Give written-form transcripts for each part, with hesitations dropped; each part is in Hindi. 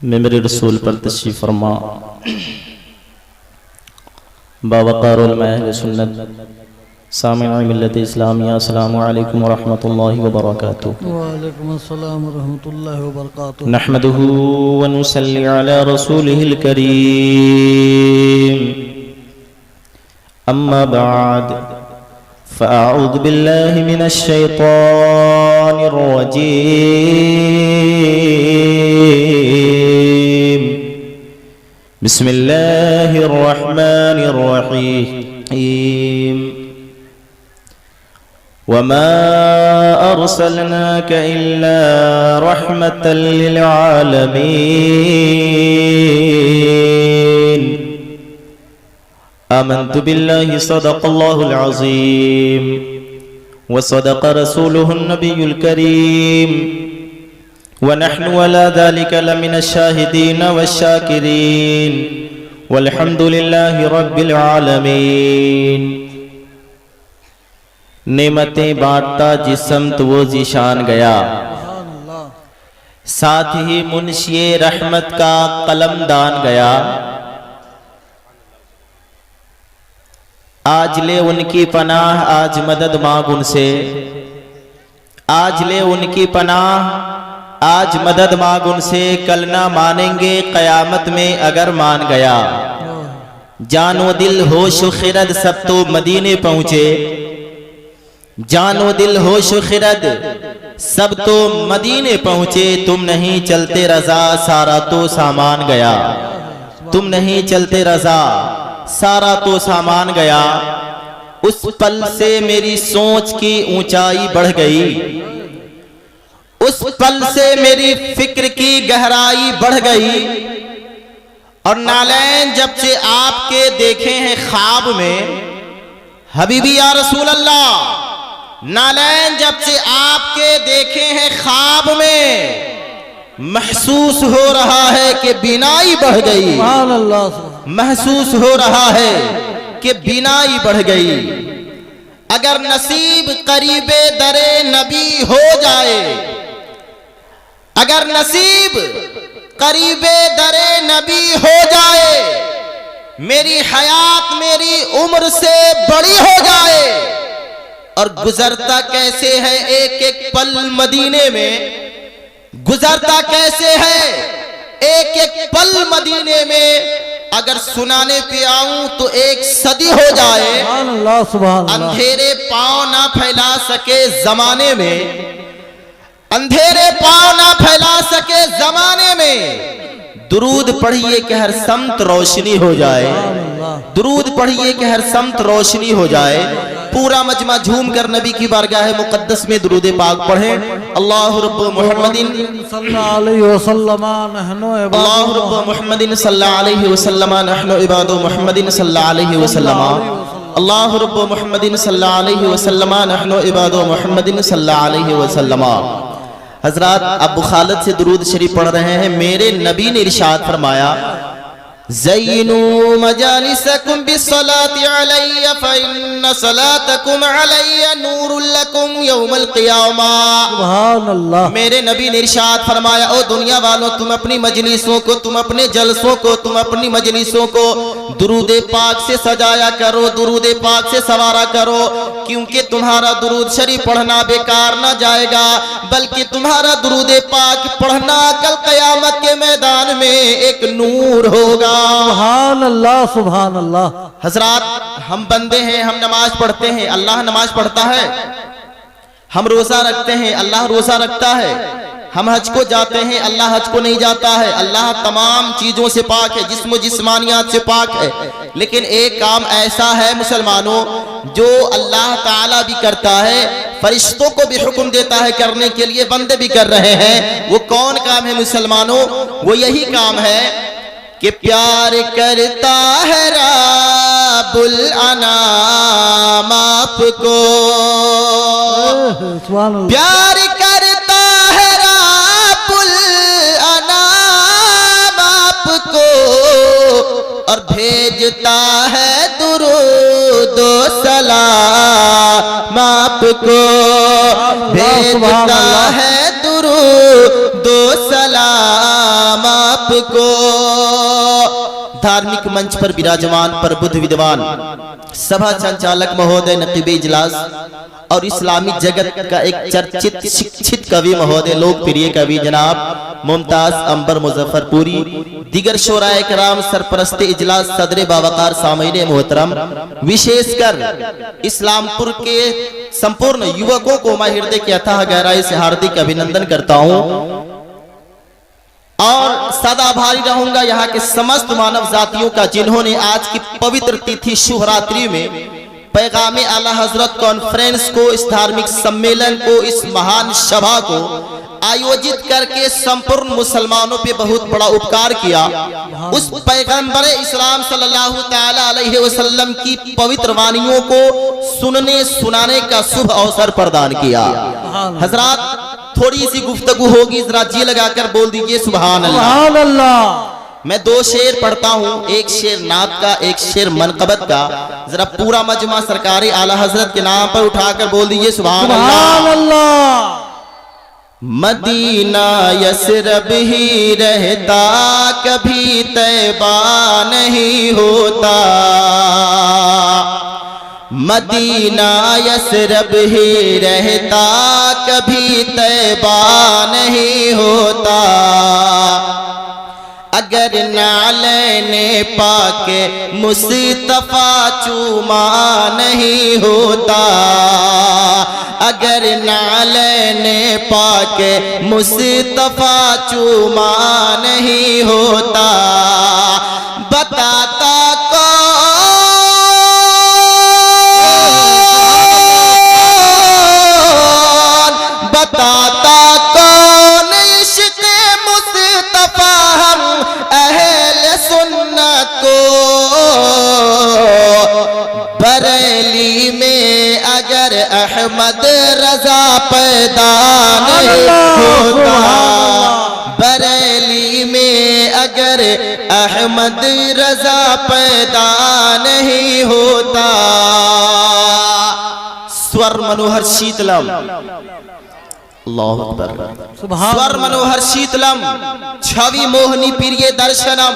मेरे रसूल पर तशरीफ़ फरमा बावक़ारुल महल सुन्नत सामि'ई मिल्लत इस्लामिया अस्सलामु अलैकुम व रहमतुल्लाहि व बरकातुहू। व अलैकुम अस्सलाम व रहमतुल्लाहि व बरकातुहू। नहमदुहु व नुसल्ली अला रसूलिहिल करीम। अम्मा बअद फ़अऊज़ु बिल्लाहि मिनश शैतानिर रजीम। बिस्मिल्लाहिर रहमानिर रहीम। वमा अर्सलनाक इल्ला रहमतल लिल आलमीन। आमन्तु बिल्लाहि सदक़ल्लाहुल अज़ीम व सदक़ रसूलुहुन नबियुल करीम व नहनु अला ज़ालिका लमिनश शाहिदीन वश्शाकिरीन वल्हम्दुलिल्लाहि रब्बिल आलमीन। नेमतें बांटता जिस्म तो वो ज़ीशान गया, साथ ही मुंशिए रहमत का कलमदान गया। आज ले उनकी पनाह, आज मदद मांग उनसे। आज ले उनकी पनाह, आज मदद मांग उनसे। कल ना मानेंगे क़यामत में अगर मान गया। जानो दिल होश खिरद सब तो मदीने पहुंचे। जानो दिल होश खिरद सब तो मदीने पहुंचे। तुम नहीं चलते रजा सारा तो सामान गया। तुम नहीं चलते रजा सारा तो सामान गया। उस पल से मेरी सोच की ऊंचाई बढ़ गई। उस पल से मेरी फिक्र की गहराई बढ़ गई। और नालैन जब से आपके देखे हैं ख्वाब में, हबीबी या रसूल अल्लाह, नालैन जब से आपके देखे हैं ख्वाब में, महसूस हो रहा है कि बीनाई बढ़ गई। महसूस हो रहा है कि बीनाई बढ़ गई। अगर नसीब करीबे दरे नबी हो जाए, अगर नसीब करीबे दरे नबी हो जाए, मेरी हयात मेरी उम्र से बड़ी हो जाए। और गुजरता कैसे है एक एक पल मदीने में, गुजरता कैसे है एक एक पल मदीने में। अगर सुनाने पे आऊं तो एक सदी हो जाए। अंधेरे पांव ना फैला सके जमाने में, अंधेरे पांव ना फैला सके जमाने में। दुरूद पढ़िए कि हर समत रोशनी हो जाए। दुरूद पढ़िए कि हर समत रोशनी हो जाए। पूरा मजमा झूम कर नबी की बारगाह मुकद्दस में दुरूद पाक पढ़ें। अल्लाहु रब्बु मुहम्मदिन सल्लल्लाहु अलैहि वसल्लम नहनु अल्लाहु रब्बु मुहम्मदिन सल्लल्लाहु अलैहि वसल्लम नहनु इबादु मुहम्मदिन सल्लल्लाहु अलैहि वसल्लम। अल्लाहु रब्बु मुहम्मदिन सल्लल्लाहु अलैहि वसल्लम नहनु इबादु मुहम्मदिन सल्लल्लाहु अलैहि वसल्लम। हजरात, अबू खालिद से दुरूद शरीफ पढ़ रहे हैं। मेरे नबी ने इरशाद फरमाया, ज़य्यिनू मजालिसकुम बिस्सलाति अलैया फ़इन्न सलातकुम अलैया नूरुल लकुम यौमल क़ियामा। सुभान अल्लाह। मेरे नबी ने इरशाद फरमाया, ओ दुनिया वालों, तुम अपनी मजलिसों को, तुम अपने जलसों को, तुम अपनी मजलिसों को दुरूद पाक से सजाया करो, दुरूद पाक से सवारा करो। क्योंकि तुम्हारा दुरूद शरीफ पढ़ना बेकार ना जाएगा, बल्कि तुम्हारा दुरूद पाक पढ़ना कल क़यामत के मैदान में एक नूर होगा। सुभान अल्लाह, सुभान अल्लाह। हजरात, हम बंदे हैं, हम नमाज पढ़ते हैं, अल्लाह नमाज पढ़ता है। हम रोजा रखते हैं, अल्लाह रोजा रखता है। हम हज को जाते हैं, अल्लाह हज को नहीं जाता है। अल्लाह तमाम चीजों से पाक है, जिस्म जिस्मानियात से पाक है। लेकिन एक काम ऐसा है मुसलमानों, जो अल्लाह ताला भी करता है, फरिश्तों को भी हुक्म देता है करने के लिए, बंदे भी कर रहे हैं। वो कौन काम है मुसलमानों? वो यही काम है कि प्यार करता है रब्बुल अनाम आपको। प्यार करता है रब्बुल अनाम आपको, और भेजता है दुरूद सलाम आपको। भेजता है दुरूद सलाम आप आपको धार्मिक मंच पर विराजमान प्रबुद्ध विद्वान सभा संचालक महोदय नकीब इजलास और इस्लामी जगत का एक चर्चित शिक्षित कवि महोदय लोकप्रिय कवि जनाब मुमताज अंबर मुजफ्फरपुरी, दिगर शोराए कराम, सरपरस्ते इजलास, सदर बावकार, सामईन मोहतरम, विशेषकर इस्लामपुर के संपूर्ण युवकों को मैं हृदय के अथाह गहराई से हार्दिक अभिनंदन करता हूं और सदा आभारी रहूंगा यहाँ के समस्त मानव जातियों का जिन्होंने आज की पवित्र तिथि शिवरात्रि में पैगामे आला हजरत कॉन्फ्रेंस को, इस धार्मिक सम्मेलन को, इस महान सभा को आयोजित करके संपूर्ण मुसलमानों पे बहुत बड़ा उपकार किया। उस पैगंबर इस्लाम सल्लल्लाहु ताला अलैहि वसल्लम की पवित्र वाणियों को सुनने सुनाने का शुभ अवसर प्रदान किया। हजरात, थोड़ी सी गुफ्तगू होगी, जरा जी लगाकर बोल दीजिए सुभान अल्लाह। सुभान अल्लाह। मैं दो शेर पढ़ता हूँ, एक शेर नात का, एक शेर मनकबत का। जरा पूरा मजमा सरकारी आला हजरत के नाम पर उठाकर बोल दीजिए सुभान अल्लाह। मदीना यसरब ही रहता, कभी तैबा नहीं होता। मदीना यसरब ही रहता, कभी तैबा नहीं होता। अगर नालैने पाके मुस्तफा चूमा नहीं होता, अगर नालैने पाके मुस्तफा चूमा नहीं होता। बताता बताता कौन इश्क़ मुस्तफा हम अहले सुन्नत को। बरेली में अगर अहमद रजा पैदा नहीं होता, बरेली में अगर अहमद रजा पैदा नहीं होता। स्वर मनोहर शीतलम, अल्लाहु अकबर। स्वर मनोहर शीतलम, छवि मोहनी प्रिय दर्शनम,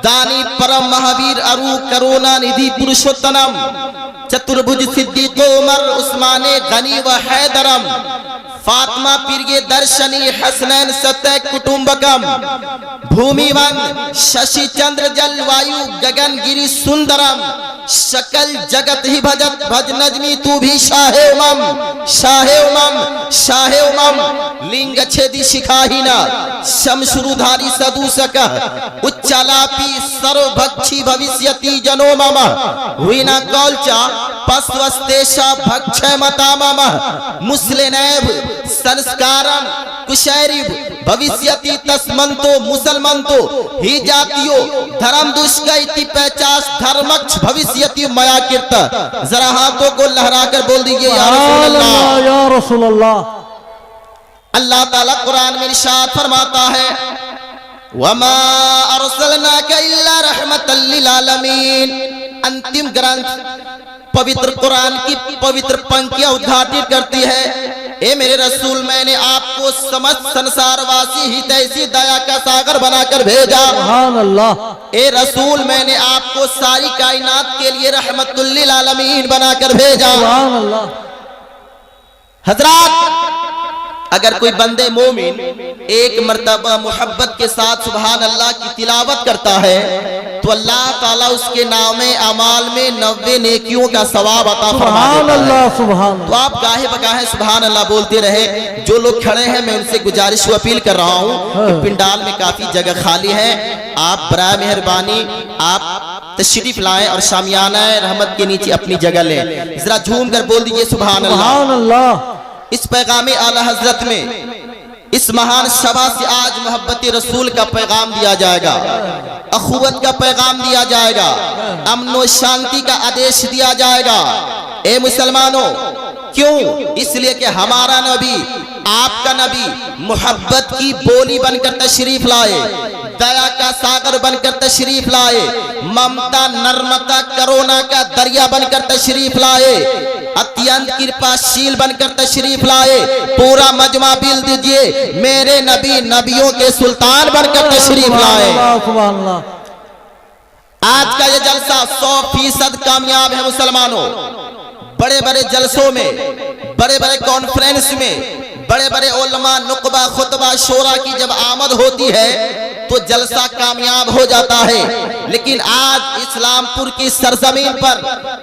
दानी परम महावीर अरु करुणा निधि पुरुषोत्तम, चतुर्भुज सिद्दीक़ उमर उस्माने गनी व हैदरम, फातिमा प्रिय दर्शनी हसनैन सत्य कुटुंबकम, भूमिवन शशि चंद्र जलवायु गगन गिरी सुंदरम, सकल जगत ही भजत भज नजमी तू भी शाहे उमम, शाहे उमम, शाहे उमम। लिंग छेदी शिखाहीना, शमशुरुधारी सदूसक, उच्चालापी सर्वभक्षी भविष्यति जनो मम, हुईना कौलचा पस्वस्तेशा भक्षय मता मम, मुस्लिनैव संस्कारम कुशैरिव भविष्यति तस्मंतो मुसलमंतो, ही जातियो धर्म दुष्कैति पचास धर्मक्ष भविष्यति मया कीर्त। जरा हाथों को लहराकर बोल दीजिए या रसूल अल्लाह, या रसूल अल्लाह। अल्लाह ताला कुरान में इरशाद फरमाता है, वमा अरसलनाका इल्ला रहमतल लिल आलमीन। अंतिम ग्रंथ पवित्र कुरान की पवित्र पंक्तियां उद्घाटित करती है, ए मेरे रसूल, मैंने आपको समस्त संसारवासी हितैषी दया का सागर बनाकर भेजा। सुभान अल्लाह। ए रसूल, मैंने आपको सारी कायनात के लिए रहमतुल लिल आलमीन बनाकर भेजा। सुभान अल्लाह। हजरात, अगर कोई बंदे मोमिन एक मर्तबा मोहब्बत के साथ सुभान अल्लाह की तिलावत करता है तो अल्लाह ताला उसके नामे अमाल में 90 नेकियों का सवाब अता फरमा देता है। सुभान। तो आप गाहे बगाहे सुभान अल्लाह बोलते रहे। जो लोग खड़े हैं मैं उनसे गुजारिश व अपील कर रहा हूँ कि पिंडाल में काफी जगह खाली है, आप बराए मेहरबानी आप तशरीफ लाएं और शामियाना रहमत के नीचे अपनी जगह लें। जरा झूम कर बोल दीजिए सुभान अल्लाह। इस पैगामे आला हजरत में, इस महान सभा से आज मोहब्बत रसूल का पैगाम दिया जाएगा, अखुवत का पैगाम दिया जाएगा, अमन व शांति का आदेश दिया जाएगा। ए मुसलमानों, क्यों? इसलिए कि हमारा नबी, आपका नबी मोहब्बत की बोली बनकर तशरीफ लाए, दया का सागर बनकर तशरीफ लाए, ममता नर्मता करुणा का दरिया बनकर तशरीफ लाए, अत्यंत कृपाशील बनकर तशरीफ लाए। पूरा मजमा बिल दीजिए, मेरे नबी नबियों के सुल्तान बनकर तशरीफ लाए। सुभान अल्लाह। आज का ये जलसा 100% कामयाब है मुसलमानों। बड़े बड़े जलसों में, बड़े बड़े कॉन्फ्रेंस में, बड़े बड़े उलमा नुकबा खुतबा शोरा की जब आमद होती है तो जलसा कामयाब हो जाता है। लेकिन आज इस्लामपुर की सरजमीन पर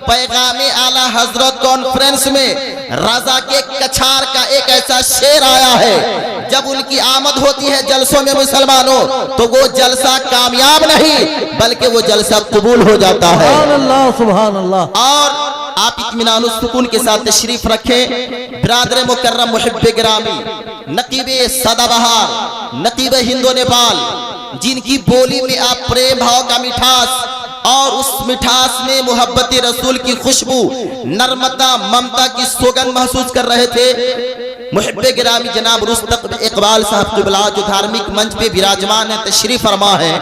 पैगामे आला हजरत कॉन्फ्रेंस में रजा के कछार का एक ऐसा शेर आया है, जब उनकी आमद होती है जलसों में मुसलमानों, तो वो जलसा कामयाब नहीं बल्कि वो जलसा कबूल हो जाता है। सुभान अल्लाह, सुभान अल्लाह। और आप इत्मीनान सुकून के साथ तशरीफ रखें। बिरादर मुकर्रम मुहिब्बे गिरामी, नकीबे सदाबहार, नकीबे हिंदो नेपाल, जिनकी बोली में आप प्रेम भाव का मिठास और उस मिठास में मोहब्बत रसूल की खुशबू, नर्मता ममता की सौगंध महसूस कर रहे थे, मुहिब्बे गिरामी जनाब रुस्तक इकबाल साहब क़िबला जो धार्मिक मंच पे विराजमान है, तशरीफ फरमा है।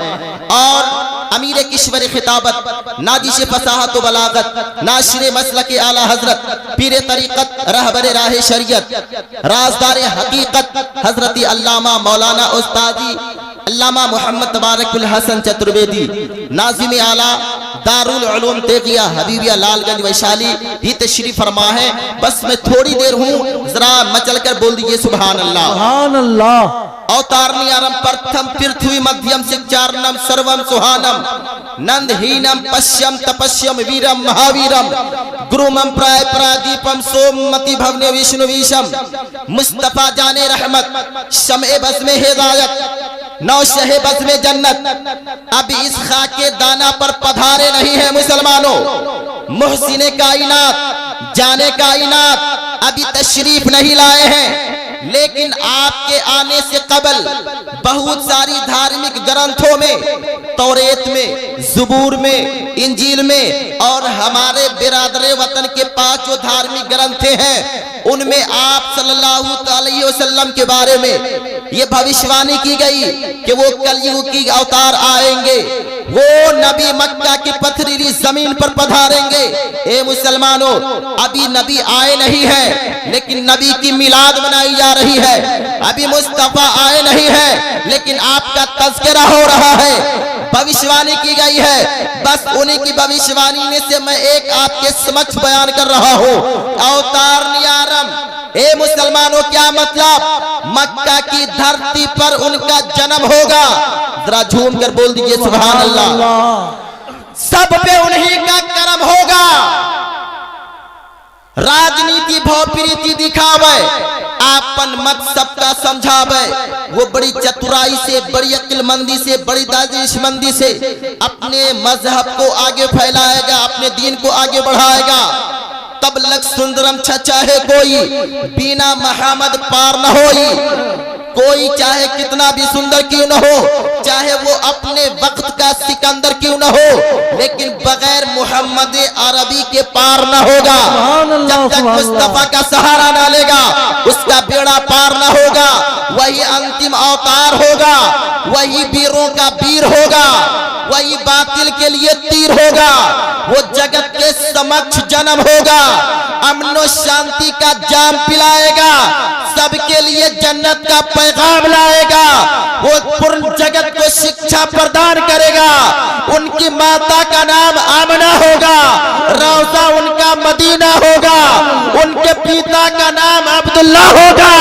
और अमीर किश्वर खिताबत, नाजिश फसाहत व बलागत, नाशिर मसलक आला हजरत, पीर तरीक़त, रहबर राह शरीयत, राजदार हकीकत हजरत अल्लामा मौलाना उस्तादी अल्लामा मोहम्मद तबारकुल हसन चतुर्वेदी, नाज़िम आला दारुल उलूम तेगिया हबीबिया लालगंज वैशाली ही तशरीफ फरमा है। बस मैं थोड़ी देर हूँ, जरा मचल कर बोल दीजिए सुभान अल्लाह। सुभान अल्लाह। अवतारनियारम प्रथम पृथ्वी मध्यम सिचारणम सर्वम सुहानम नंदहीनम पश्यम तपस्यम वीरम महावीरम गुरुमम प्राय प्रादीपम सोममति भवने विष्णु विषम मुस्तफा जाने रहमत शमे बस में हिदायत नौ शहे बस में जन्नत। अब इस खाके दाना पर पधारे नहीं है मुसलमानों, मुहसिने कायनात जाने कायनात अभी तशरीफ नहीं लाए हैं। लेकिन आपके आने से कबल बहुत सारी धार्मिक ग्रंथों में, तौरेत में, ज़ुबूर में, इंजील में और हमारे बिरादरे वतन के 5 जो धार्मिक ग्रंथ हैं उनमें आप सल्लल्लाहु अलैहि वसल्लम के बारे में ये भविष्यवाणी की गई कि वो कलयुग की अवतार आएंगे, वो नबी मक्का की पथरीली जमीन पर पधारेंगे। ए मुसलमानों, अभी नबी आए नहीं है लेकिन नबी की मिलाद मनाई जा रही है। अभी मुस्तफा आए नहीं है लेकिन आपका तज़किरा हो रहा है, भविष्यवाणी की गई है। बस उन्हीं की भविष्यवाणी में से मैं एक आपके समक्ष बयान कर रहा हूँ। अवतार नियारम, ए मुसलमानों, क्या मतलब? मक्का की धरती पर उनका जन्म होगा। जरा झूम कर बोल दीजिए सुभान अल्लाह। सब पे उन्हीं का करम होगा। राजनीति भौप्रीति दिखावे, आपन मत सबका समझावे, वो बड़ी चतुराई से, बड़ी अक्लमंदी से, बड़ी दानिशमंदी से अपने मजहब को आगे फैलाएगा, अपने दीन को आगे बढ़ाएगा। तब लग सुंदरम चाहे कोई बिना मोहम्मद पार न होई। कोई चाहे कितना भी सुंदर क्यों न हो, चाहे वो अपने वक्त का सिकंदर क्यों न हो, लेकिन बगैर मोहम्मद अरबी के पार न होगा। जब तक मुस्तफा का सहारा न लेगा उसका बेड़ा पार न होगा। वही अंतिम अवतार होगा, वही वीरों का वीर होगा, वही बातिल के लिए तीर होगा। वो जगत के समक्ष जन्म होगा, अमन शांति का जाम पिलाएगा, सबके लिए जन्नत का पैगाम लाएगा। वो पूर्ण जगत को शिक्षा प्रदान करेगा। उनकी माता का नाम आमना होगा, रौजा उनका मदीना होगा, उनके पिता का नाम अब्दुल्ला होगा।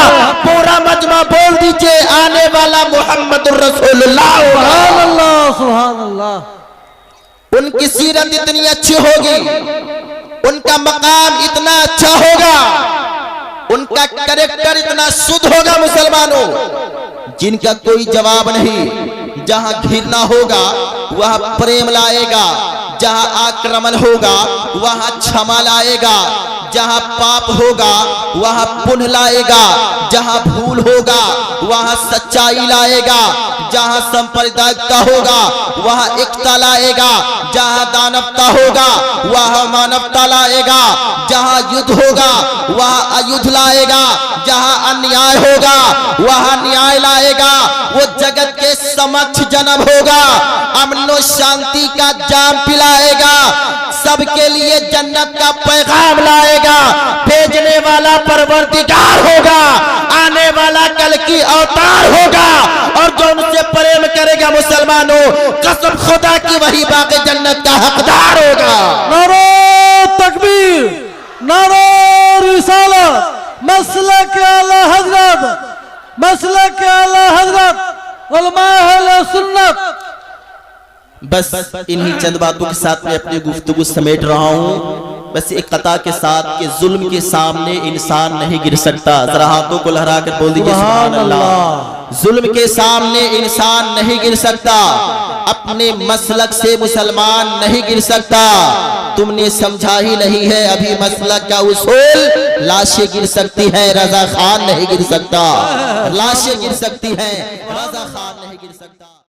पूरा मजमा बोल दीजिए, आने वाला मोहम्मद रसूलुल्लाह। सुभान अल्लाह, सुभान अल्लाह। उनकी सीरत इतनी अच्छी होगी, उनका मकाम इतना अच्छा होगा, उनका कैरेक्टर इतना शुद्ध होगा मुसलमानों, जिनका कोई जवाब नहीं। जहां घृणा होगा वहां प्रेम लाएगा, जहां आक्रमण होगा वहां क्षमा लाएगा, जहां पाप होगा वहां पुण्य लाएगा, जहां भूल होगा वहां सच्चाई लाएगा, जहां सांप्रदायिकता होगा वहां एकता लाएगा, जहां दानवता होगा वहां मानवता लाएगा, जहां युद्ध होगा वहां अयुद्ध लाएगा, जहां अन्याय होगा वहां न्याय लाएगा। वो जगत के समक्ष जन्म होगा, अमन और शांति का जाम पिलाएगा, सबके लिए जन्नत का पैगाम लाएगा। भेजने वाला परवरदिगार होगा, आने वाला कल की अवतार होगा, और जो उनसे प्रेम करेगा मुसलमानों, कसम खुदा की वही बाकी जन्नत का हकदार होगा। नारे तकबीर, नारे रिसालत, मसलक आला हजरत, मसलक आला हजरत, उलमाए अहले सुन्नत। बस इन्हीं चंद बातों के साथ मैं अपनी गुफ्तगू समेट रहा हूँ। बस एक कता के साथ कि जुल्म के सामने इंसान नहीं गिर सकता। जरा हाथों को लहरा कर बोल दीजिए सुभान अल्लाह। जुल्म के सामने इंसान नहीं गिर सकता, अपने मसलक से मुसलमान नहीं गिर सकता। तुमने समझा ही नहीं है अभी मसलक का उसूल। लाशें गिर सकती है, रजा खान नहीं गिर सकता। लाशें गिर सकती है, रजा खान नहीं गिर सकता।